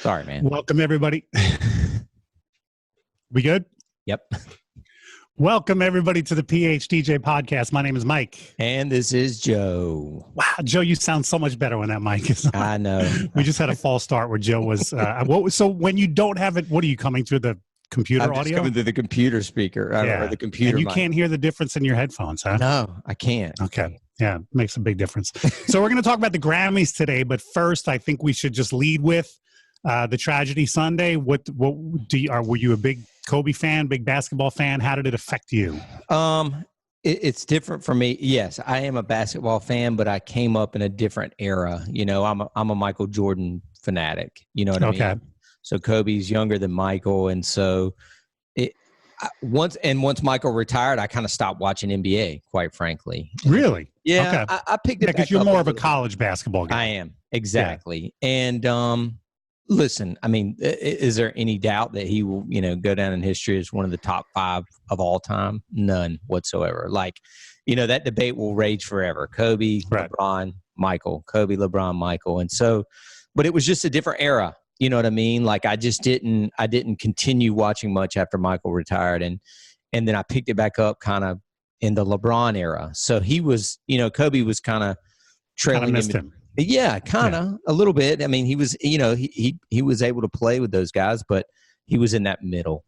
Sorry, man. Welcome, everybody. We good? Yep. Welcome, everybody, to the PHDJ podcast. My name is Mike. And this is Joe. Wow, Joe, you sound so much better when that mic is on. I know. We just had a false start where Joe was. So when you don't have it, what are you coming through the computer I'm just audio? coming through the computer speaker or the computer and you mic. can't hear the difference in your headphones, huh? No, I can't. Okay. Yeah, makes a big difference. So we're going to talk about the Grammys today, but first I think we should just lead with the tragedy Sunday. Were you a big Kobe fan, big basketball fan? How did it affect you? It's different for me. Yes, I am a basketball fan, but I came up in a different era. You know, I'm a Michael Jordan fanatic. You know what I mean? So Kobe's younger than Michael, and so once Michael retired, I kind of stopped watching NBA. Quite frankly, really? Yeah, okay. I picked it because you're more of a college basketball guy. I am, exactly. Yeah. And listen, I mean, is there any doubt that he will, go down in history as one of the top 5 of all time? None whatsoever. Like, that debate will rage forever. Kobe, right. LeBron, Michael. Kobe, LeBron, Michael. And so, but it was just a different era. You know what I mean? Like, I didn't continue watching much after Michael retired. And then I picked it back up kind of in the LeBron era. So he was, Kobe was kind of trailing him. Yeah, kind of a little bit. I mean, he was, he was able to play with those guys, but he was in that middle,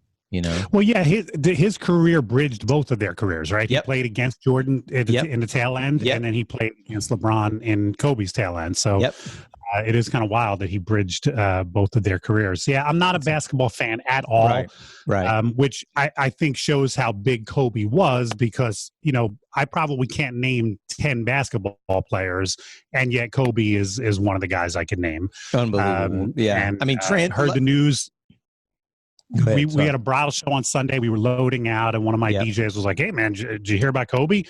Well, yeah, his career bridged both of their careers, right? Yep. He played against Jordan in the tail end, and then he played against LeBron in Kobe's tail end. So it is kind of wild that he bridged both of their careers. Yeah, I'm not a basketball fan at all, right. Which I think shows how big Kobe was because, I probably can't name 10 basketball players, and yet Kobe is one of the guys I can name. Unbelievable. Yeah. And, I mean, heard the news. Ahead, we had a bridal show on Sunday. We were loading out, and one of my DJs was like, "Hey, man, did you hear about Kobe?"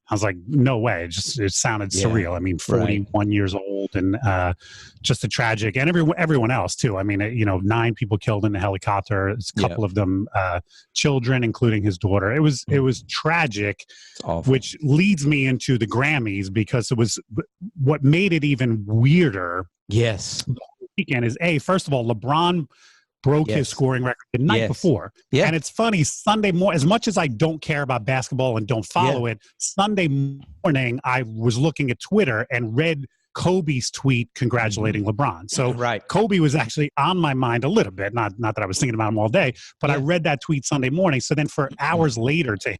I was like, "No way!" It sounded surreal. I mean, 41 years old, and just a tragic, and everyone else too. I mean, 9 people killed in a helicopter. A couple of them children, including his daughter. It was tragic, which leads me into the Grammys because it was what made it even weirder. Yes, weekend is first of all, LeBron broke his scoring record the night before. Yeah. And it's funny, Sunday morning, as much as I don't care about basketball and don't follow it, Sunday morning, I was looking at Twitter and read Kobe's tweet congratulating LeBron. So Kobe was actually on my mind a little bit, not that I was thinking about him all day, but I read that tweet Sunday morning. So then for hours later to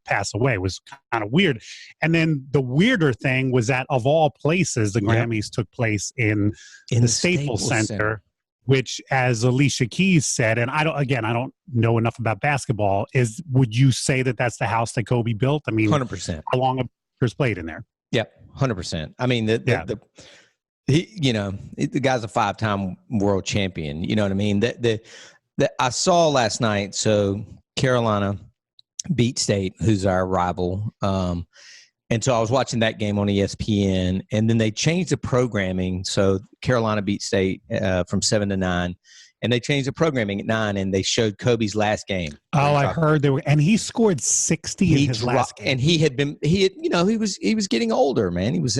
pass away was kind of weird. And then the weirder thing was that of all places, the Grammys took place in the Staples Center. Which, as Alicia Keys said, and I don't know enough about basketball, would you say that that's the house that Kobe built? I mean, 100%. How long have players played in there? Yep, 100%. I mean, the guy's a 5-time world champion. You know what I mean? I saw last night. So Carolina beat State, who's our rival. And so I was watching that game on ESPN, and then they changed the programming. So Carolina beat State from 7 to 9, and they changed the programming at 9, and they showed Kobe's last game. Oh, I heard and he scored 60 in his last game. And he was getting older, man. He was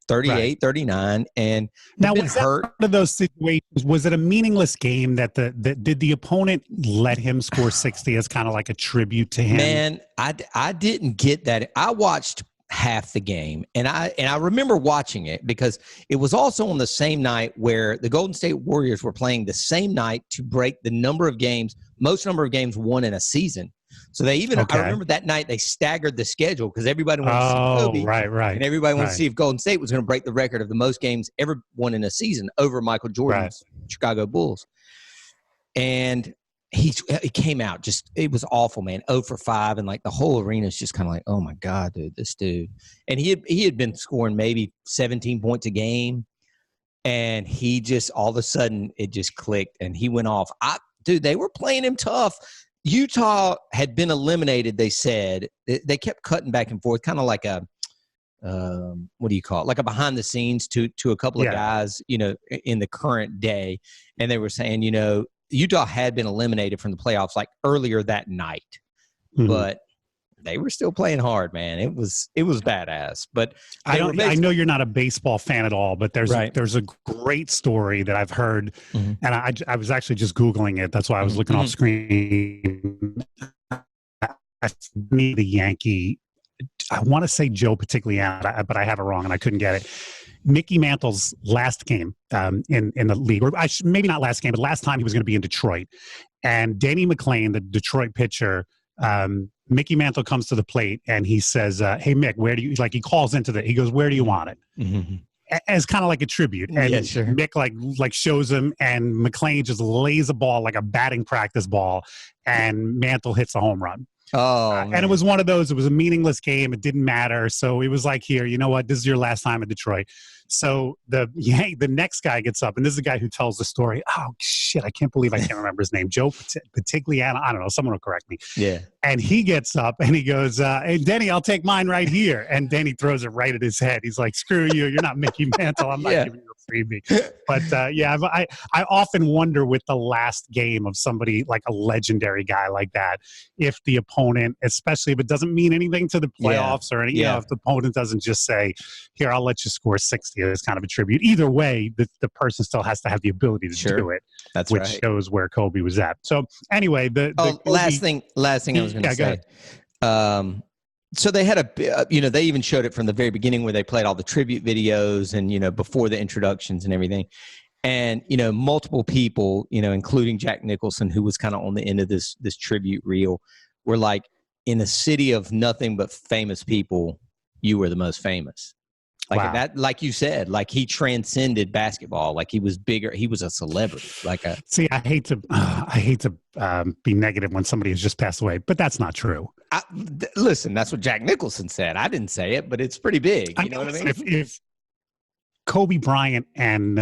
38, 39, and now was that hurt. One of those situations? Was it a meaningless game that did the opponent let him score 60 as kind of like a tribute to him? Man, I didn't get that. I watched half the game, and I remember watching it because it was also on the same night where the Golden State Warriors were playing the same night to break the most number of games won in a season. So they even I remember that night they staggered the schedule because everybody wanted to see Kobe, right, and everybody wanted to see if Golden State was going to break the record of the most games ever won in a season over Michael Jordan's Chicago Bulls. And he came out it was awful, man. 0 for 5, and like the whole arena is just kind of like, oh my God, dude, this dude. And he had been scoring maybe 17 points a game, and he just all of a sudden it just clicked, and he went off. Dude, they were playing him tough. Utah had been eliminated. They said they kept cutting back and forth, kind of like a what do you call it? Like a behind the scenes to a couple of guys, in the current day, and they were saying, Utah had been eliminated from the playoffs like earlier that night, but they were still playing hard, man. It was badass. But I know you're not a baseball fan at all, but there's a great story that I've heard, and I was actually just Googling it. That's why I was looking off screen. I need the Yankee. I want to say Joe Partigliano, but I have it wrong and I couldn't get it. Mickey Mantle's last game in the league, or maybe not last game, but last time he was going to be in Detroit. And Danny McClain, the Detroit pitcher, Mickey Mantle comes to the plate and he says, "Hey Mick, where do you like?" He calls into he goes, "Where do you want it?" As kind of like a tribute. And Mick like shows him, and McClain just lays a ball like a batting practice ball, and Mantle hits a home run. And it was one of those, it was a meaningless game. It didn't matter. So it was like, here, you know what? This is your last time in Detroit. So the next guy gets up, and this is the guy who tells the story. Oh, shit. I can't believe I can't remember his name. Joe Partigliano. I don't know. Someone will correct me. Yeah. And he gets up and he goes, "Hey, Denny, I'll take mine right here." And Denny throws it right at his head. He's like, "Screw you. You're not Mickey Mantle. I'm not giving you a freebie." But I often wonder with the last game of somebody like a legendary guy like that, if the opponent, especially if it doesn't mean anything to the playoffs or any, you know, if the opponent doesn't just say, "Here, I'll let you score 60 as kind of a tribute." Either way, the person still has to have the ability to do it. That's which shows where Kobe was at. So anyway, last thing I was going to say. So they had they even showed it from the very beginning where they played all the tribute videos and, before the introductions and everything. And, multiple people, including Jack Nicholson, who was kind of on the end of this tribute reel, were like, in a city of nothing but famous people, you were the most famous. Like that, like you said, like he transcended basketball. Like he was bigger. He was a celebrity. See, I hate to be negative when somebody has just passed away, but that's not true. Listen, that's what Jack Nicholson said. I didn't say it, but it's pretty big. You know what I mean? If Kobe Bryant and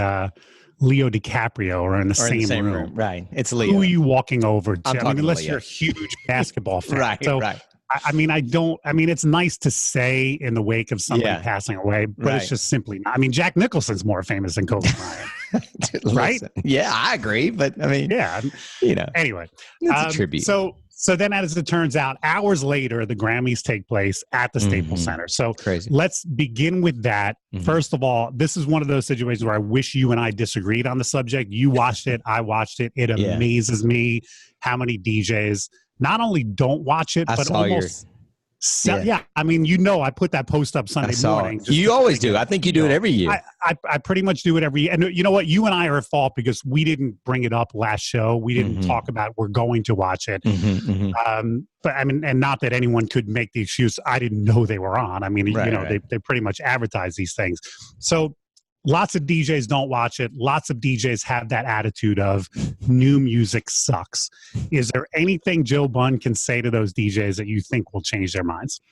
Leo DiCaprio are in the same room, right? It's Leo. Who are you walking over to? Unless you're a huge basketball fan, right? It's nice to say in the wake of somebody passing away, but it's just simply not. I mean, Jack Nicholson's more famous than Kobe Bryant, right? Yeah, I agree. But I mean, anyway, it's a tribute. So then, as it turns out, hours later, the Grammys take place at the Staples Center. So let's begin with that. First of all, this is one of those situations where I wish you and I disagreed on the subject. You watched it. I watched it. It amazes me how many DJs not only don't watch it, but almost I mean, I put that post up Sunday morning. You always do. I think you do it every year. I pretty much do it every year. And you know what? You and I are at fault because we didn't bring it up last show. We didn't talk about we're going to watch it. But I mean, and not that anyone could make the excuse, I didn't know they were on. I mean, they pretty much advertise these things. So lots of DJs don't watch it. Lots of DJs have that attitude of new music sucks. Is there anything Joe Bunn can say to those DJs that you think will change their minds?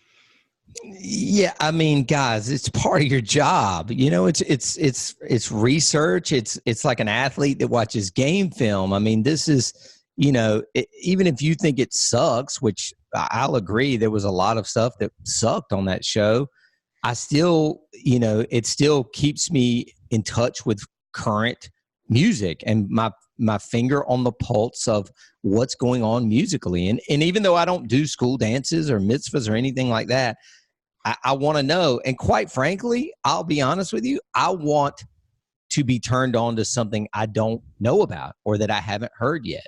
Yeah, I mean, guys, it's part of your job. It's research. It's like an athlete that watches game film. I mean, this is, even if you think it sucks, which I'll agree, there was a lot of stuff that sucked on that show. I still, it still keeps me in touch with current music and my finger on the pulse of what's going on musically. And even though I don't do school dances or mitzvahs or anything like that, I want to know. And quite frankly, I'll be honest with you, I want to be turned on to something I don't know about or that I haven't heard yet.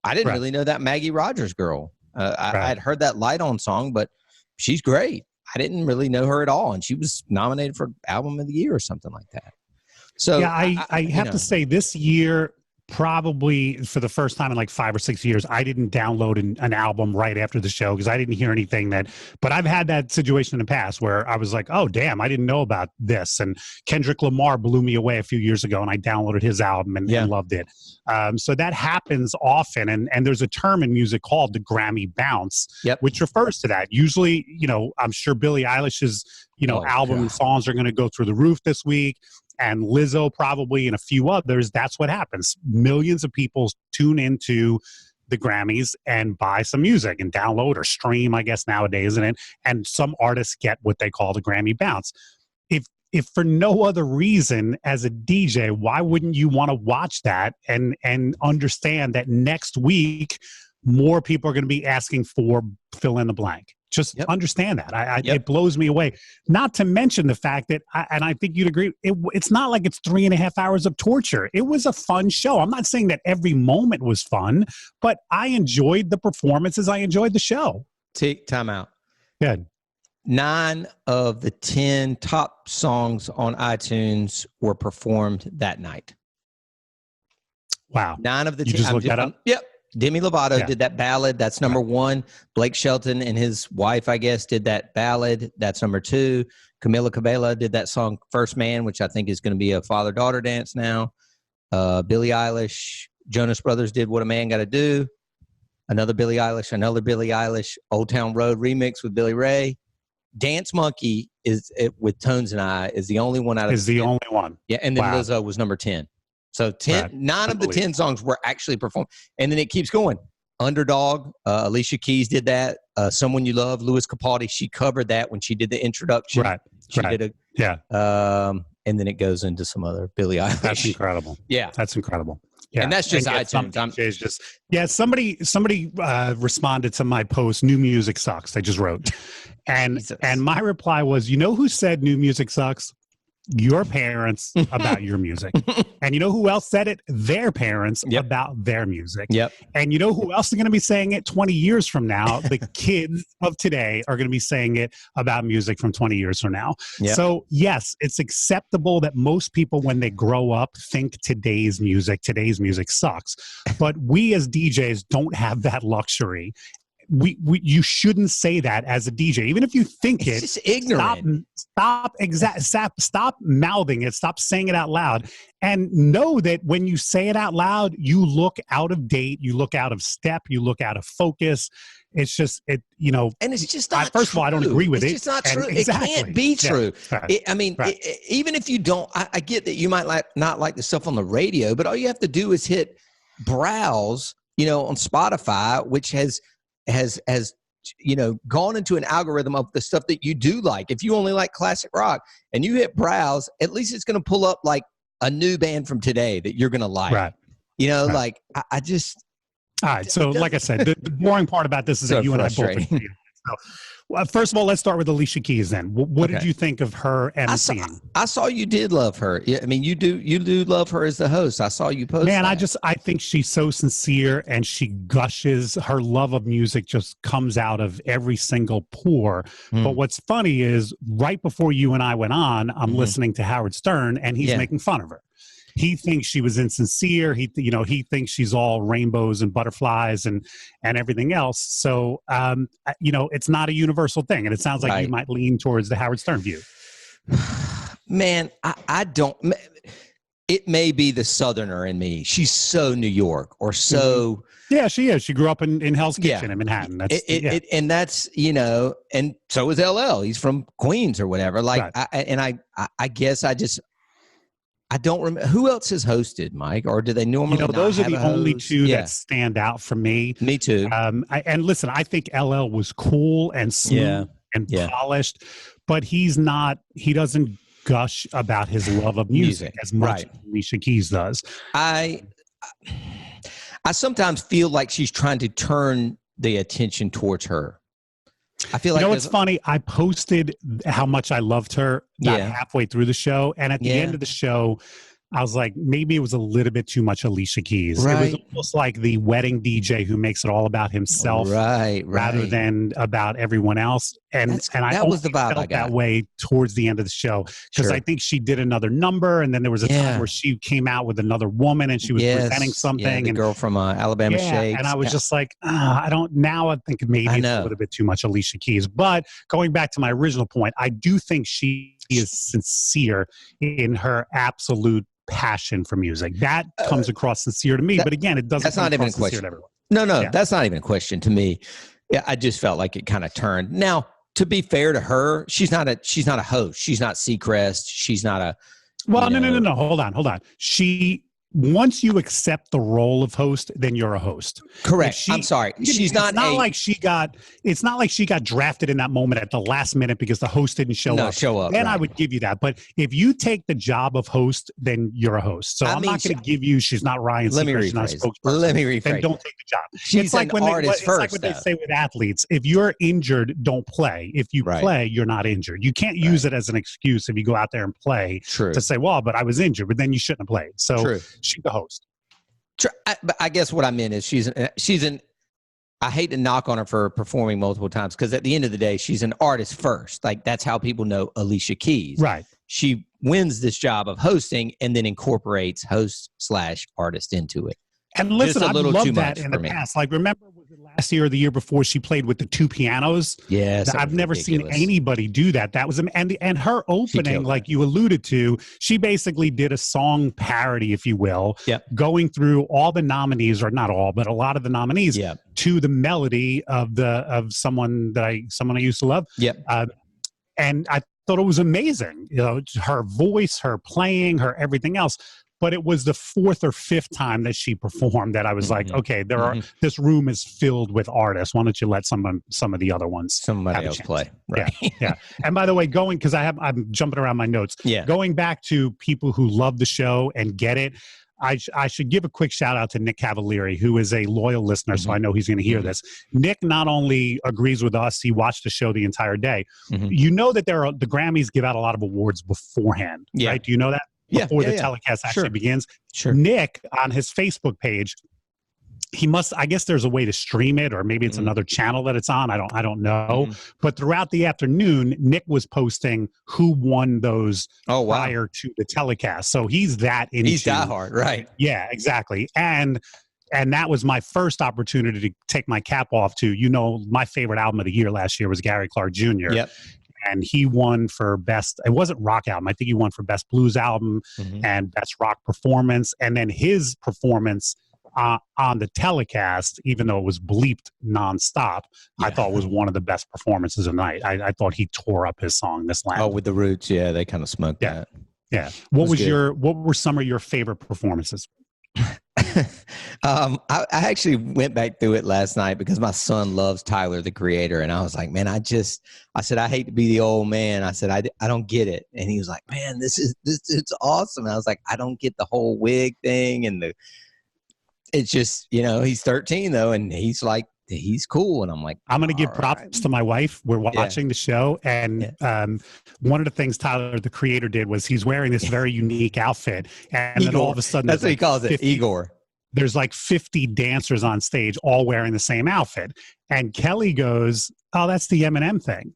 I didn't really know that Maggie Rogers girl. I had heard that Light On song, but she's great. I didn't really know her at all, and she was nominated for Album of the Year or something like that. So I have to say this year, probably for the first time in like 5 or 6 years, I didn't download an album right after the show because I didn't hear anything but I've had that situation in the past where I was like, oh, damn, I didn't know about this. And Kendrick Lamar blew me away a few years ago, and I downloaded his album and loved it. So that happens often. And there's a term in music called the Grammy Bounce, which refers to that. Usually, I'm sure Billie Eilish's, album and songs are going to go through the roof this week. And Lizzo probably and a few others, that's what happens. Millions of people tune into the Grammys and buy some music and download or stream, I guess, nowadays. And some artists get what they call the Grammy Bounce. If for no other reason as a DJ, why wouldn't you want to watch that and understand that next week more people are going to be asking for fill in the blank? just understand that. It blows me away. Not to mention the fact that, and I think you'd agree, it's not like it's 3.5 hours of torture. It was a fun show. I'm not saying that every moment was fun, but I enjoyed the performances. I enjoyed the show. Take time out. Good. 9 of the 10 top songs on iTunes were performed that night. Wow. 9 of the 10. You just looked that up? Yep. Demi Lovato did that ballad. That's number 1. Blake Shelton and his wife, I guess, did that ballad. That's number 2. Camila Cabello did that song First Man, which I think is going to be a father-daughter dance now. Billie Eilish. Jonas Brothers did What a Man Gotta Do. Another Billie Eilish. Old Town Road remix with Billy Ray. Dance Monkey with Tones and I is the only one out of is the only one. Yeah, and then Lizzo was number 10. So 9 of the 10 songs were actually performed. And then it keeps going. Underdog, Alicia Keys did that. Someone You Love, Louis Capaldi, she covered that when she did the introduction. Right. She did and then it goes into some other Billie Eilish. That's incredible. Yeah. That's incredible. Yeah. And that's just iTunes. Somebody responded to my post, New Music Sucks. They just wrote. And my reply was, you know who said new music sucks? Your parents about your music. And you know who else said it? Their parents about their music. Yep. And you know who else is going to be saying it 20 years from now? The kids of today are going to be saying it about music from 20 years from now. Yep. So yes, it's acceptable that most people, when they grow up, think today's music sucks. But we as DJs don't have that luxury. You shouldn't say that as a DJ, even if you think it's just ignorant. Stop mouthing it. Stop saying it out loud, and know that when you say it out loud, you look out of date, you look out of step, you look out of focus. It's just and it's just not. First of all, I don't agree with it. It's just not true. Exactly. It can't be true. Yeah. Right. Even if you don't, I get that you might not like the stuff on the radio, but all you have to do is hit browse, on Spotify, which has gone into an algorithm of the stuff that you do like. If you only like classic rock and you hit browse, at least it's going to pull up like a new band from today that you're going to like. Right. Like I just. All right. So like I said, the boring part about this is that you and I both agree. So, first of all, let's start with Alicia Keys then. What did you think of her emceeing? I saw you did love her. Yeah, I mean, you do love her as the host. I saw you post. Man, that. I think she's so sincere and she gushes. Her love of music just comes out of every single pore. But what's funny is right before you and I went on, I'm listening to Howard Stern and he's making fun of her. He thinks she was insincere. He thinks she's all rainbows and butterflies and everything else. So, it's not a universal thing. And it sounds like you might lean towards the Howard Stern view. Man, I don't. It may be the Southerner in me. She's so New York or so. Yeah, she is. She grew up in Hell's Kitchen in Manhattan. And that's, and so is LL. He's from Queens or whatever. Like, I guess I don't remember who else has hosted, Mike, or do they normally? Those are the only two that stand out for me. Me too. And listen, I think LL was cool and smooth and polished, but he doesn't gush about his love of music as much as Alicia Keys does. I sometimes feel like she's trying to turn the attention towards her. I feel like it's funny. I posted how much I loved her halfway through the show, and at the end of the show, I was like, maybe it was a little bit too much Alicia Keys. Right. It was almost like the wedding DJ who makes it all about himself, rather than about everyone else. And that was the vibe I got that way towards the end of the show because I think she did another number, and then there was a time where she came out with another woman and she was presenting something. The girl from Alabama Shakes. And I was just like, I don't. Now I think maybe it's a little bit too much Alicia Keys. But going back to my original point, I do think she is sincere in her absolute passion for music. That comes across sincere to me, but again, it doesn't. That's not even a question. No, that's not even a question to me. Yeah, I just felt like it kind of turned. Now, to be fair to her, she's not a host. She's not Seacrest. She's not a. Well, no. Hold on. She once you accept the role of host, then you're a host. Correct. I'm sorry. She's not. It's not like she got drafted in that moment at the last minute because the host didn't show up. Then I would give you that. But if you take the job of host, then you're a host. So I'm not going to give you. She's not Ryan Seacrest. She's not a spokesperson. Let me rephrase. Then don't take the job. She's like an artist first. It's like what they say with athletes: if you're injured, don't play. If you play, you're not injured. You can't use it as an excuse if you go out there and play to say, "Well, but I was injured," but then you shouldn't have played. So. She's the host. But I guess what I meant is she's an. I hate to knock on her for performing multiple times because at the end of the day, she's an artist first. Like that's how people know Alicia Keys. Right. She wins this job of hosting and then incorporates host/artist into it. And listen, I've loved that in the past. Like, remember, was it last year or the year before she played with the two pianos? Yes. I've never seen anybody do that. That was, and her opening, like you alluded to, she basically did a song parody, if you will, going through all the nominees, or not all, but a lot of the nominees to the melody of someone I used to love. And I thought it was amazing. You know, her voice, her playing, her everything else. But it was the fourth or fifth time that she performed that I was like, okay, this room is filled with artists. Why don't you let some of the other ones somebody else play? Right. Yeah. And by the way, because I'm jumping around my notes. Yeah. Going back to people who love the show and get it, I should give a quick shout out to Nick Cavalieri, who is a loyal listener, so I know he's going to hear this. Nick not only agrees with us, he watched the show the entire day. You know that the Grammys give out a lot of awards beforehand, right? Do you know that? Before the telecast actually begins. Nick, on his Facebook page, I guess there's a way to stream it, or maybe it's another channel that it's on. I don't know. But throughout the afternoon, Nick was posting who won those prior to the telecast. So he's that into. He's diehard, right? Yeah, exactly. And that was my first opportunity to take my cap off to, my favorite album of the year last year was Gary Clark Jr. Yep. And he won for best, it wasn't rock album. I think he won for best blues album and best rock performance. And then his performance on the telecast, even though it was bleeped nonstop, I thought was one of the best performances of the night. I thought he tore up his song, This Land. Oh, with the Roots. Yeah. They kind of smoked that. Yeah. What were some of your favorite performances? I actually went back through it last night because my son loves Tyler, the Creator. And I was like, man, I said, I hate to be the old man. I said, I don't get it. And he was like, man, it's awesome. And I was like, I don't get the whole wig thing. And it's just, he's 13 though. And he's like, he's cool. And I'm like, I'm going to give props to my wife. We're watching the show. And one of the things Tyler, the Creator, did was he's wearing this very unique outfit. And Igor. Then all of a sudden, that's what he calls it, Igor. There's like 50 dancers on stage, all wearing the same outfit. And Kelly goes, oh, that's the Eminem thing.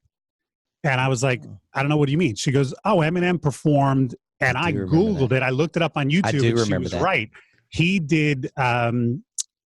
And I was like, I don't know. What do you mean? She goes, oh, Eminem performed. And I Googled it. I looked it up on YouTube. I do remember she was that. Right. He did,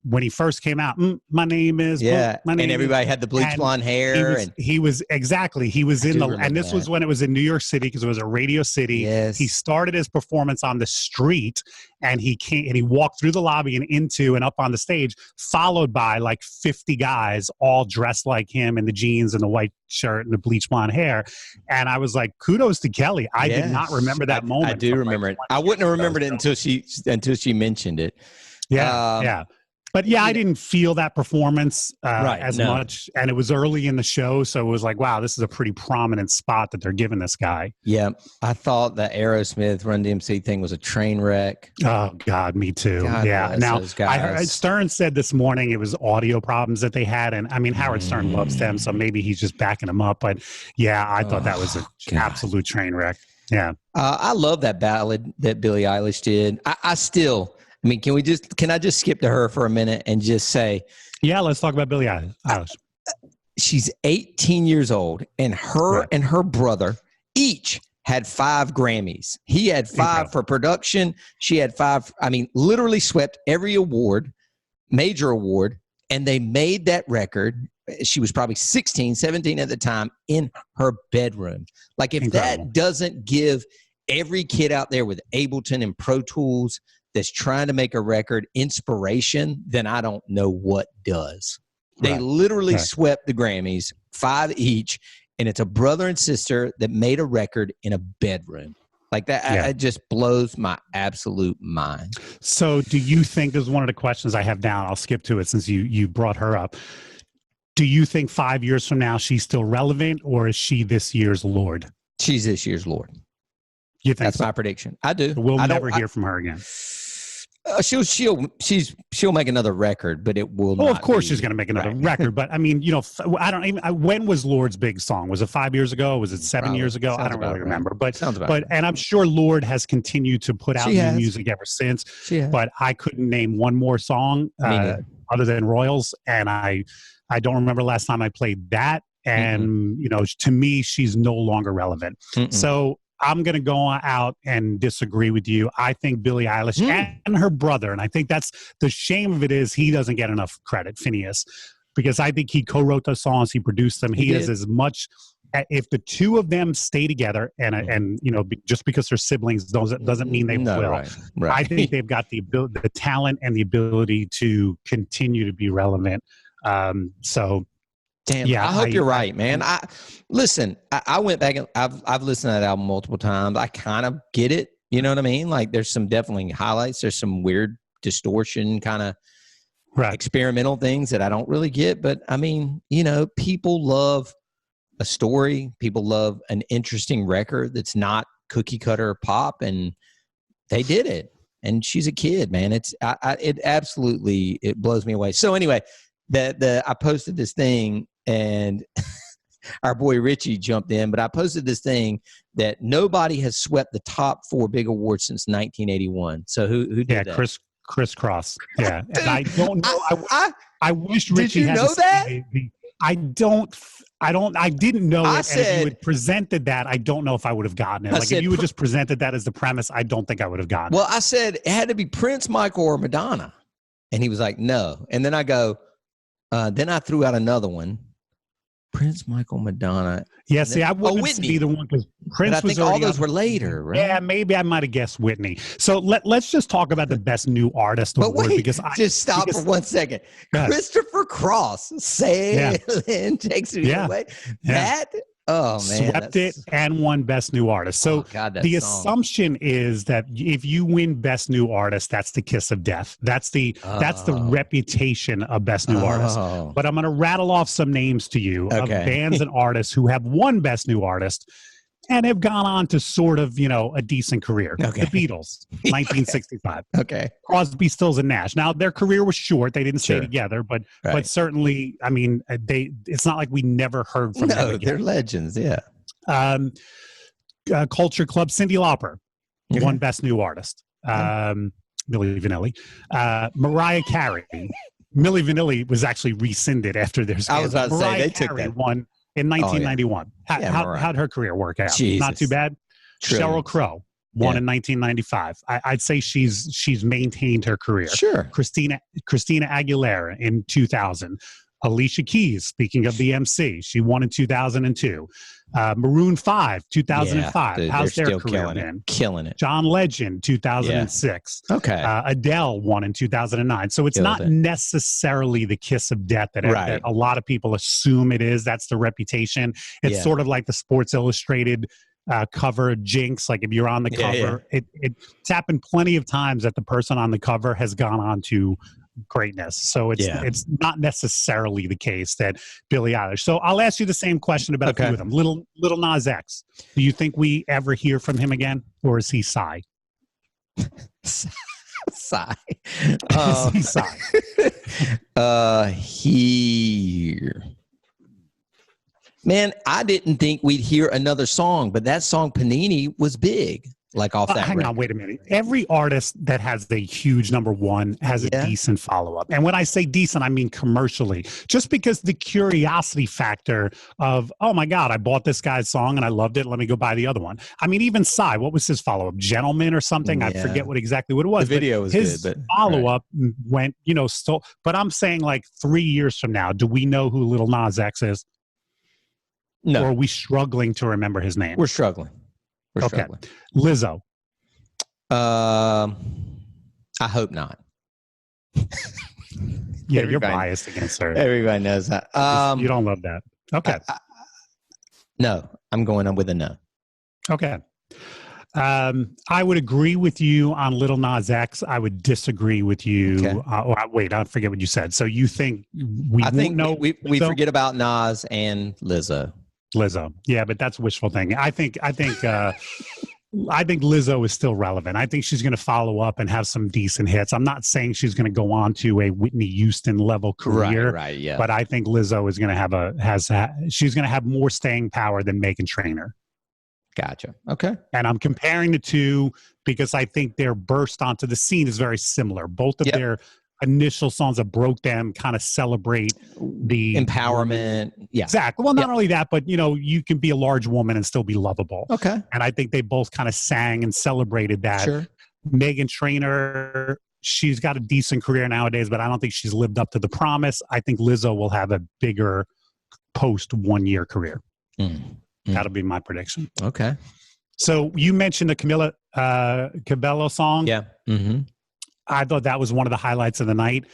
when he first came out, my name is and everybody had the bleach blonde hair. He was in and this was when it was in New York City because it was a Radio City. Yes. He started his performance on the street and he walked through the lobby and into and up on the stage, followed by like 50 guys all dressed like him in the jeans and the white shirt and the bleach blonde hair. And I was like, kudos to Kelly. I did not remember that moment. I do remember it. I wouldn't have remembered it until she mentioned it. Yeah. But I didn't feel that performance as much. And it was early in the show. So it was like, wow, this is a pretty prominent spot that they're giving this guy. Yeah. I thought the Aerosmith Run DMC thing was a train wreck. Oh, God, me too. God now, I heard Stern said this morning it was audio problems that they had. And I mean, Howard Stern loves them. So maybe he's just backing them up. But I thought that was an absolute train wreck. Yeah. I love that ballad that Billie Eilish did. I mean, can I just skip to her for a minute and just say, let's talk about Billie Eilish. She's 18 years old, and her and her brother each had 5 Grammys. He had 5 for production. She had 5. I mean, literally swept every award, major award, and they made that record. She was probably 16, 17 at the time in her bedroom. Like, if that doesn't give every kid out there with Ableton and Pro Tools that's trying to make a record inspiration, then I don't know what does. They literally swept the Grammys, 5 each, and it's a brother and sister that made a record in a bedroom. Like that, it just blows my absolute mind. So do you think, this is one of the questions I have down, I'll skip to it since you brought her up. Do you think 5 years from now she's still relevant, or is she this year's Lord? She's this year's Lord. You think that's my prediction? I do. We'll never hear from her again. She'll make another record, but it will not. Well, of course she's going to make another record, but I mean, I don't even. When was Lord's big song? Was it 5 years ago? Was it 7 years ago? I don't really remember. But and I'm sure Lord has continued to put out new music ever since. But I couldn't name one more song other than Royals, and I don't remember last time I played that. And to me, she's no longer relevant. So I'm going to go out and disagree with you. I think Billie Eilish and her brother, and I think that's the shame of it, is he doesn't get enough credit, Phineas, because I think he co-wrote those songs, he produced them. He is as much. If the two of them stay together, and just because they're siblings doesn't mean they will. Right. I think they've got the talent and the ability to continue to be relevant. Damn, I hope you're right, man. I went back and I've listened to that album multiple times. I kind of get it. You know what I mean? Like, there's some definitely highlights. There's some weird distortion kind of experimental things that I don't really get. But I mean, people love a story. People love an interesting record that's not cookie cutter pop, and they did it. And she's a kid, man. It absolutely blows me away. So anyway, I posted this thing. And our boy Richie jumped in, but I posted this thing that nobody has swept the top 4 big awards since 1981. So who did that? Chris Cross. Yeah. Dude, and I don't know. I wish Did Richie you had know that? I didn't know it. And if you had presented that, I don't know if I would have gotten it. If you had just presented that as the premise, I don't think I would have gotten it. Well, I said it had to be Prince, Michael, or Madonna. And he was like, no. And then I go, then I threw out another one. Prince, Michael, Madonna. Yeah, see, I wouldn't have said either one because Prince was all those were later, right? Yeah, maybe I might have guessed Whitney. So let's just talk about the best new artist award. Just stop for 1 second. Christopher Cross, Sailing Takes Me Away. That swept it and won best new artist. So the assumption is that if you win best new artist, that's the kiss of death. That's the reputation of best new artist. But I'm going to rattle off some names to you of bands and artists who have won best new artist and have gone on to sort of, a decent career. The Beatles, 1965. Crosby, Stills, and Nash. Now, their career was short. They didn't stay together, but certainly, I mean, it's not like we never heard from them again. They're legends, Culture Club, Cyndi Lauper won Best New Artist. Milli Vanilli. Mariah Carey. Milli Vanilli was actually rescinded after their scandal. I was about to say, they took that. Won in 1991. How'd her career work out? Jesus. Not too bad. Sheryl Crow won in 1995. I'd say she's maintained her career. Sure. Christina Aguilera in 2000. Alicia Keys, speaking of BMC, she won in 2002. Maroon 5, 2005. Dude, how's their career been? Killing it. John Legend, 2006. Adele won in 2009. So it's not necessarily the kiss of death that a lot of people assume it is. That's the reputation. It's sort of like the Sports Illustrated cover jinx. Like if you're on the cover, it's happened plenty of times that the person on the cover has gone on to greatness. So it's not necessarily the case that Billie Eilish. So I'll ask you the same question about a few of them. Little Nas X. Do you think we ever hear from him again, or is he Psy? Psy. Is he Psy? Man, I didn't think we'd hear another song, but that song Panini was big. Like off that hang on, wait a minute. Every artist that has a huge number one has a decent follow-up. And when I say decent, I mean commercially. Just because the curiosity factor of, oh my God, I bought this guy's song and I loved it. Let me go buy the other one. I mean, even Psy, what was his follow-up? Gentleman or something? I forget exactly what it was. The video was his good. But follow-up went, but I'm saying like 3 years from now, do we know who Little Nas X is? No. Or are we struggling to remember his name? We're struggling. Lizzo. I hope not. You're biased against her. Everybody knows that. You don't love that. Okay. No, I'm going on with a no. Okay. I would agree with you on Little Nas X. I would disagree with you. Okay. Wait, I forget what you said. So you think we forget about Nas and Lizzo. Yeah, but that's wishful thinking. I think Lizzo is still relevant. I think she's going to follow up and have some decent hits. I'm not saying she's going to go on to a Whitney Houston level career, right, yeah. But I think Lizzo is going to she's going to have more staying power than Meghan Trainor. Gotcha. Okay. And I'm comparing the two because I think their burst onto the scene is very similar. Both of their initial songs that broke them kind of celebrate the empowerment. Yeah. Exactly. Well, not only that, but you can be a large woman and still be lovable. Okay. And I think they both kind of sang and celebrated that. Sure. Meghan Trainor, she's got a decent career nowadays, but I don't think she's lived up to the promise. I think Lizzo will have a bigger post 1 year career. That'll be my prediction. Okay. So you mentioned the Camila Cabello song. Yeah. Mm-hmm. I thought that was one of the highlights of the night,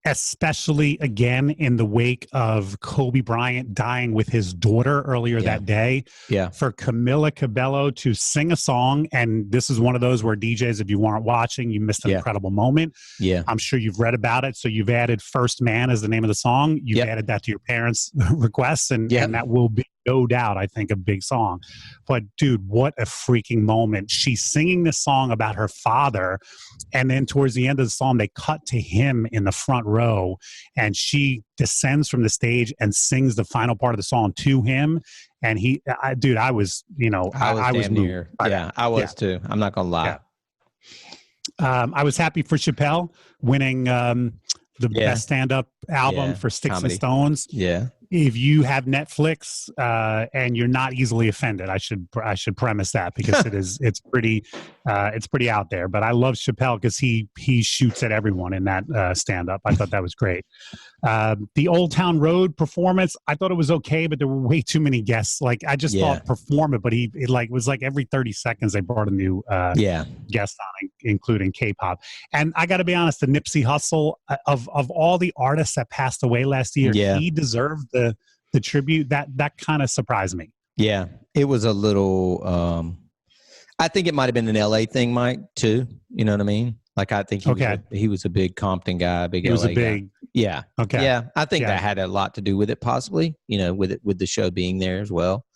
especially again in the wake of Kobe Bryant dying with his daughter earlier that day. Yeah. For Camila Cabello to sing a song, and this is one of those where DJs, if you weren't watching, you missed an incredible moment. Yeah. I'm sure you've read about it. So you've added First Man as the name of the song. You've added that to your parents' requests, and that will be, no doubt, I think, a big song. But dude, what a freaking moment. She's singing this song about her father, and then towards the end of the song, they cut to him in the front row, and she descends from the stage and sings the final part of the song to him. And I was near. Yeah, I was too. I'm not gonna lie. Yeah. I was happy for Chappelle winning the best stand-up album for Sticks Comedy. and Stones. Yeah. If you have Netflix and you're not easily offended, I should premise that, because it's pretty out there. But I love Chappelle because he shoots at everyone in that stand up. I thought that was great. The Old Town Road performance, I thought it was okay, but there were way too many guests. Like, I just thought perform it, but it was like every 30 seconds they brought a new guest on, including K-pop. And I got to be honest, the Nipsey Hussle of all the artists that passed away last year, he deserved the tribute. That kind of surprised me. Yeah, it was a little. I think it might have been an LA thing, Mike, too. You know what I mean? Like, I think he was a big Compton guy, big LA guy. Yeah. Okay. Yeah, I think that had a lot to do with it, possibly. With the show being there as well.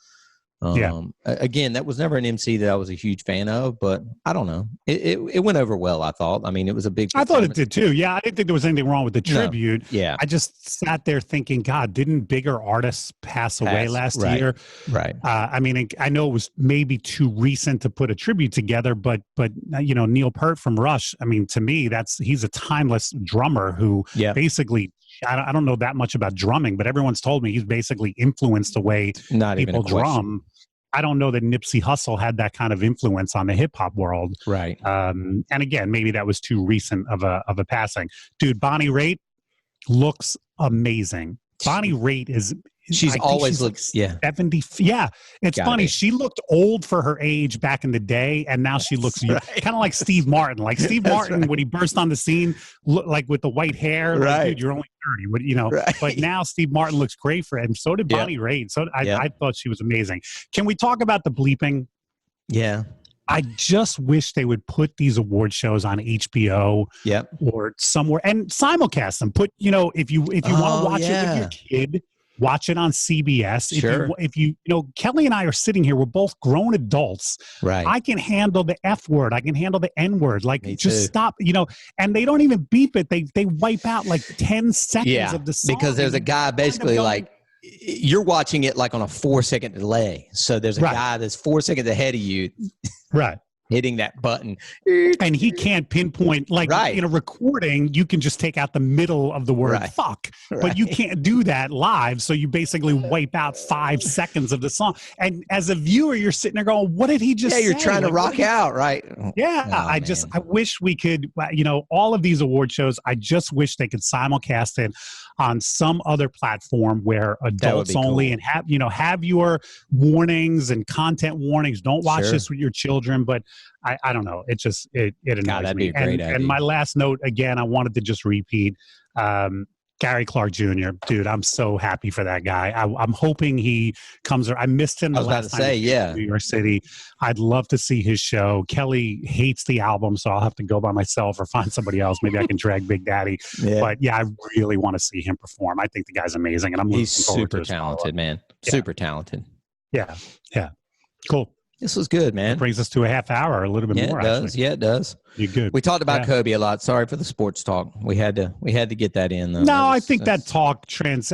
Again, that was never an MC that I was a huge fan of, but I don't know. It went over well, I thought. I mean, it was a big I thought it did too. Yeah, I didn't think there was anything wrong with the tribute. No. Yeah. I just sat there thinking, God, didn't bigger artists pass away last year? Right. I mean, I know it was maybe too recent to put a tribute together, but Neil Peart from Rush, I mean, to me, he's a timeless drummer who basically, I don't know that much about drumming, but everyone's told me he's basically influenced the way people drum. I don't know that Nipsey Hussle had that kind of influence on the hip hop world. Right. And again, maybe that was too recent of a passing. Dude, Bonnie Raitt looks amazing. Bonnie Raitt is... She's always looked 70. Yeah, it's funny. She looked old for her age back in the day, and now she looks kind of like Steve Martin. Like Steve Martin, when he burst on the scene, like with the white hair, like, dude, you're only 30. But now Steve Martin looks great for him. So did Bonnie Raitt. So I thought she was amazing. Can we talk about the bleeping? Yeah. I just wish they would put these award shows on HBO or somewhere and simulcast them. Put, if you want to watch it with your kid, watch it on CBS. Sure. If you Kelly and I are sitting here, we're both grown adults. Right. I can handle the F word. I can handle the N word. Like, just stop, and they don't even beep it. They wipe out like 10 seconds of the song. Because there's a guy basically like, you're watching it like on a 4-second delay. So there's a guy that's 4 seconds ahead of you. Right. Hitting that button. And he can't pinpoint, like in a recording, you can just take out the middle of the word fuck, but you can't do that live. So you basically wipe out 5 seconds of the song. And as a viewer, you're sitting there going, what did he just say? You're trying to rock out, right? Yeah. I wish we could, all of these award shows, I just wish they could simulcast it on some other platform where adults only and have your warnings and content warnings. Don't watch this with your children, but I don't know. It annoys that'd me. Be a great idea. And my last note, again, I wanted to just repeat, God, Gary Clark Jr., dude, I'm so happy for that guy. I'm hoping he comes. I missed him the last time in New York City. I'd love to see his show. Kelly hates the album, so I'll have to go by myself or find somebody else. Maybe I can drag Big Daddy. Yeah. But yeah, I really want to see him perform. I think the guy's amazing, and he's super talented, man. Yeah. Super talented. Yeah, yeah, cool. This was good, man. It brings us to a half hour, or a little bit more. It does. Actually. Yeah, it does. You're good. We talked about Kobe a lot. Sorry for the sports talk. We had to get that in. Though. No, I think that talk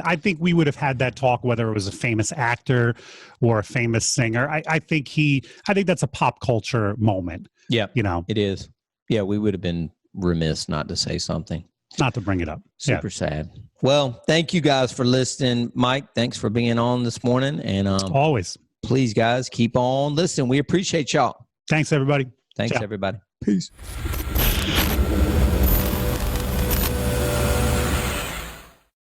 I think we would have had that talk whether it was a famous actor or a famous singer. I think that's a pop culture moment. Yeah, you know, it is. Yeah, we would have been remiss not to say something. Not to bring it up. Super sad. Well, thank you guys for listening. Mike, thanks for being on this morning. And always. Please, guys, keep on listening. We appreciate y'all. Thanks, everybody. Thanks, Ciao. everybody. Peace.